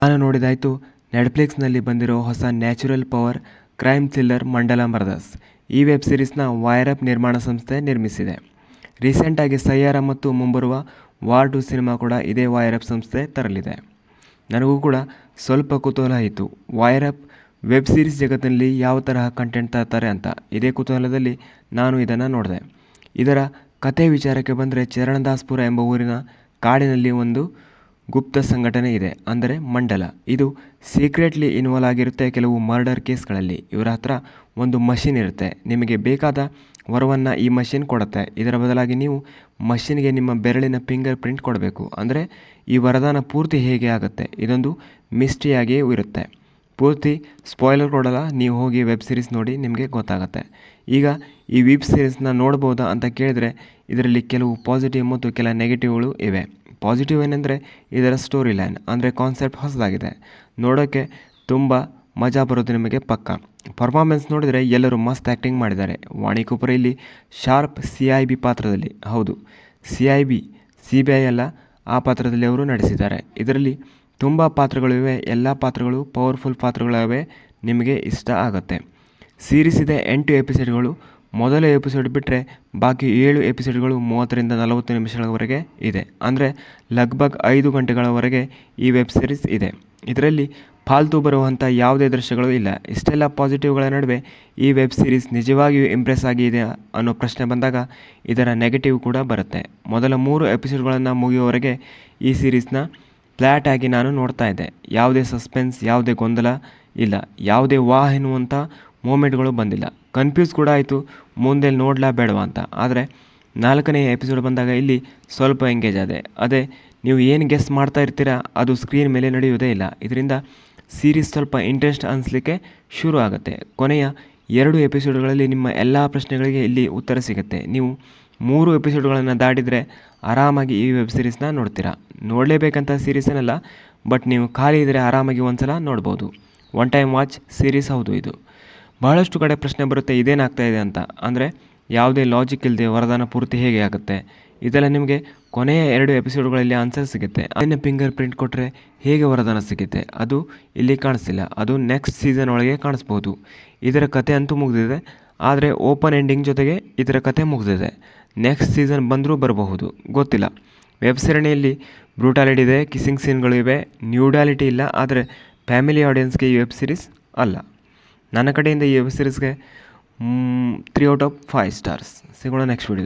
ನಾನು ನೋಡಿದಾಯಿತು ನೆಟ್ಫ್ಲಿಕ್ಸ್ನಲ್ಲಿ ಬಂದಿರೋ ಹೊಸ ನ್ಯಾಚುರಲ್ ಪವರ್ ಕ್ರೈಮ್ ಥ್ರಿಲ್ಲರ್ ಮಂಡಲ ಮರ್ಡರ್ಸ್. ಈ ವೆಬ್ ಸೀರೀಸ್ನ ವೈರಪ್ ನಿರ್ಮಾಣ ಸಂಸ್ಥೆ ನಿರ್ಮಿಸಿದೆ. ರೀಸೆಂಟಾಗಿ ಸಯ್ಯಾರ ಮತ್ತು ಮುಂಬರುವ ವಾರ್ 2 ಸಿನಿಮಾ ಕೂಡ ಇದೇ ವೈರಪ್ ಸಂಸ್ಥೆ ತರಲಿದೆ. ನನಗೂ ಕೂಡ ಸ್ವಲ್ಪ ಕುತೂಹಲ ಇತ್ತು, ವೈರಪ್ ವೆಬ್ ಸೀರೀಸ್ ಜಗತ್ತಿನಲ್ಲಿ ಯಾವ ತರಹ ಕಂಟೆಂಟ್ ತರ್ತಾರೆ ಅಂತ. ಇದೇ ಕುತೂಹಲದಲ್ಲಿ ನಾನು ಇದನ್ನು ನೋಡಿದೆ. ಇದರ ಕತೆ ವಿಚಾರಕ್ಕೆ ಬಂದರೆ, ಚರಣದಾಸ್ಪುರ ಎಂಬ ಊರಿನ ಕಾಡಿನಲ್ಲಿ ಒಂದು ಗುಪ್ತ ಸಂಘಟನೆ ಇದೆ, ಅಂದರೆ ಮಂಡಲ. ಇದು ಸೀಕ್ರೆಟ್ಲಿ ಇನ್ವಾಲ್ವ್ ಆಗಿರುತ್ತೆ ಕೆಲವು ಮರ್ಡರ್ ಕೇಸ್ಗಳಲ್ಲಿ. ಇವರ ಹತ್ರ ಒಂದು ಮಷಿನ್ ಇರುತ್ತೆ. ನಿಮಗೆ ಬೇಕಾದ ವರವನ್ನು ಈ ಮಷಿನ್ ಕೊಡುತ್ತೆ. ಇದರ ಬದಲಾಗಿ ನೀವು ಮಷಿನ್ಗೆ ನಿಮ್ಮ ಬೆರಳಿನ ಫಿಂಗರ್ ಪ್ರಿಂಟ್ ಕೊಡಬೇಕು. ಅಂದರೆ ಈ ವರದಾನ ಪೂರ್ತಿ ಹೇಗೆ ಆಗುತ್ತೆ, ಇದೊಂದು ಮಿಸ್ಟ್ರಿಯಾಗಿಯೇ ಇರುತ್ತೆ. ಪೂರ್ತಿ ಸ್ಪಾಯ್ಲರ್ ಕೊಡಲ್ಲ, ನೀವು ಹೋಗಿ ವೆಬ್ ಸೀರೀಸ್ ನೋಡಿ ನಿಮಗೆ ಗೊತ್ತಾಗುತ್ತೆ. ಈಗ ಈ ವೆಬ್ ಸೀರೀಸ್ನ ನೋಡ್ಬೋದಾ ಅಂತ ಕೇಳಿದರೆ, ಇದರಲ್ಲಿ ಕೆಲವು ಪಾಸಿಟಿವ್ ಮತ್ತು ಕೆಲ ನೆಗೆಟಿವ್ಗಳು ಇವೆ. ಪಾಸಿಟಿವ್ ಏನೆಂದರೆ, ಇದರ ಸ್ಟೋರಿ ಲೈನ್ ಅಂದರೆ ಕಾನ್ಸೆಪ್ಟ್ ಹೊಸದಾಗಿದೆ, ನೋಡೋಕ್ಕೆ ತುಂಬ ಮಜಾ ಬರೋದು ನಿಮಗೆ ಪಕ್ಕ. ಪರ್ಫಾರ್ಮೆನ್ಸ್ ನೋಡಿದರೆ ಎಲ್ಲರೂ ಮಸ್ತ್ ಆ್ಯಕ್ಟಿಂಗ್ ಮಾಡಿದ್ದಾರೆ. ವಾಣಿ ಕಪೂರ್ ಇಲ್ಲಿ ಶಾರ್ಪ್ CIB ಪಾತ್ರದಲ್ಲಿ, ಹೌದು CBI ಅಲ್ಲ, ಆ ಪಾತ್ರದಲ್ಲಿ ಅವರು ನಟಿಸಿದ್ದಾರೆ. ಇದರಲ್ಲಿ ತುಂಬ ಪಾತ್ರಗಳಿವೆ, ಎಲ್ಲ ಪಾತ್ರಗಳು ಪವರ್ಫುಲ್ ಪಾತ್ರಗಳಿವೆ, ನಿಮಗೆ ಇಷ್ಟ ಆಗುತ್ತೆ. ಸೀರೀಸ್ ಇದೆ 8 ಎಪಿಸೋಡ್ಗಳು. ಮೊದಲ ಎಪಿಸೋಡ್ ಬಿಟ್ಟರೆ ಬಾಕಿ 7 ಎಪಿಸೋಡ್ಗಳು 30ರಿಂದ 40 ನಿಮಿಷಗಳವರೆಗೆ ಇದೆ. ಅಂದರೆ ಲಗ್ಭಗ್ 5 ಗಂಟೆಗಳವರೆಗೆ ಈ ವೆಬ್ ಸೀರೀಸ್ ಇದೆ. ಇದರಲ್ಲಿ ಫಾಲ್ತು ಬರುವಂಥ ಯಾವುದೇ ದೃಶ್ಯಗಳು ಇಲ್ಲ. ಇಷ್ಟೆಲ್ಲ ಪಾಸಿಟಿವ್ಗಳ ನಡುವೆ ಈ ವೆಬ್ ಸೀರೀಸ್ ನಿಜವಾಗಿಯೂ ಇಂಪ್ರೆಸ್ ಆಗಿದೆ ಅನ್ನೋ ಪ್ರಶ್ನೆ ಬಂದಾಗ ಇದರ ನೆಗೆಟಿವ್ ಕೂಡ ಬರುತ್ತೆ. ಮೊದಲ 3 ಎಪಿಸೋಡ್ಗಳನ್ನು ಮುಗಿಯುವವರೆಗೆ ಈ ಸೀರೀಸ್ನ ಫ್ಲ್ಯಾಟ್ ಆಗಿ ನಾನು ನೋಡ್ತಾ ಇದ್ದೆ. ಯಾವುದೇ ಸಸ್ಪೆನ್ಸ್, ಯಾವುದೇ ಗೊಂದಲ ಇಲ್ಲ, ಯಾವುದೇ ವಾಹ್ ಎನ್ನುವಂಥ ಮೂಮೆಂಟ್ಗಳು ಬಂದಿಲ್ಲ. ಕನ್ಫ್ಯೂಸ್ ಕೂಡ ಆಯಿತು, ಮುಂದೆ ನೋಡಲಾ ಬೇಡವಾ ಅಂತ. ಆದರೆ 4ನೇ ಎಪಿಸೋಡ್ ಬಂದಾಗ ಇಲ್ಲಿ ಸ್ವಲ್ಪ ಎಂಗೇಜ್ ಆದೆ. ಅದೇ ನೀವು ಏನು ಗೆಸ್ ಮಾಡ್ತಾ ಇರ್ತೀರಾ ಅದು ಸ್ಕ್ರೀನ್ ಮೇಲೆ ನಡೆಯುವುದೇ ಇಲ್ಲ. ಇದರಿಂದ ಸೀರೀಸ್ ಸ್ವಲ್ಪ ಇಂಟ್ರೆಸ್ಟ್ ಅನಿಸ್ಲಿಕ್ಕೆ ಶುರು ಆಗುತ್ತೆ. ಕೊನೆಯ 2 ಎಪಿಸೋಡ್ಗಳಲ್ಲಿ ನಿಮ್ಮ ಎಲ್ಲ ಪ್ರಶ್ನೆಗಳಿಗೆ ಇಲ್ಲಿ ಉತ್ತರ ಸಿಗುತ್ತೆ. ನೀವು 3 ಎಪಿಸೋಡ್ಗಳನ್ನು ದಾಟಿದರೆ ಆರಾಮಾಗಿ ಈ ವೆಬ್ ಸೀರೀಸ್ನ ನೋಡ್ತೀರಾ. ನೋಡಲೇಬೇಕಂತ ಸೀರೀಸ್ ಏನಲ್ಲ, ಬಟ್ ನೀವು ಖಾಲಿ ಇದ್ದರೆ ಆರಾಮಾಗಿ ಒಂದ್ಸಲ ನೋಡ್ಬೋದು. ಒನ್ ಟೈಮ್ ವಾಚ್ ಸೀರೀಸ್ ಹೌದು ಇದು. ಬಹಳಷ್ಟು ಕಡೆ ಪ್ರಶ್ನೆ ಬರುತ್ತೆ, ಇದೇನಾಗ್ತಾ ಇದೆ ಅಂತ. ಅಂದರೆ ಯಾವುದೇ ಲಾಜಿಕ್ ಇಲ್ಲದೆ ವರದಾನ ಪೂರ್ತಿ ಹೇಗೆ ಆಗುತ್ತೆ, ಇದೆಲ್ಲ ನಿಮಗೆ ಕೊನೆಯ 2 ಎಪಿಸೋಡ್ಗಳಲ್ಲಿ ಆನ್ಸರ್ ಸಿಗುತ್ತೆ. ಅದನ್ನು ಫಿಂಗರ್ ಪ್ರಿಂಟ್ ಕೊಟ್ಟರೆ ಹೇಗೆ ವರದಾನ ಸಿಗುತ್ತೆ, ಅದು ಇಲ್ಲಿ ಕಾಣಿಸ್ತಿಲ್ಲ. ಅದು ನೆಕ್ಸ್ಟ್ ಸೀಸನ್ ಒಳಗೆ ಕಾಣಿಸ್ಬೋದು. ಇದರ ಕತೆ ಅಂತೂ ಮುಗಿದಿದೆ, ಆದರೆ ಓಪನ್ ಎಂಡಿಂಗ್ ಜೊತೆಗೆ ಇದರ ಕತೆ ಮುಗಿದಿದೆ. ನೆಕ್ಸ್ಟ್ ಸೀಸನ್ ಬಂದರೂ ಬರಬಹುದು, ಗೊತ್ತಿಲ್ಲ. ವೆಬ್ ಸರಣಿಯಲ್ಲಿ ಬ್ರೂಟಾಲಿಟಿ ಇದೆ, ಕಿಸ್ಸಿಂಗ್ ಸೀನ್ಗಳು ಇವೆ, ನ್ಯೂಡಾಲಿಟಿ ಇಲ್ಲ. ಆದರೆ ಫ್ಯಾಮಿಲಿ ಆಡಿಯನ್ಸ್ಗೆ ಈ ವೆಬ್ ಸೀರೀಸ್ ಅಲ್ಲ. ನನ್ನ ಕಡೆಯಿಂದ ಈ ವೆಬ್ ಸೀರೀಸ್ಗೆ 3 ಔಟ್ ಆಫ್ 5 ಸ್ಟಾರ್ಸ್. ಸಿಗೋಣ ನೆಕ್ಸ್ಟ್ ವಿಡಿಯೋ.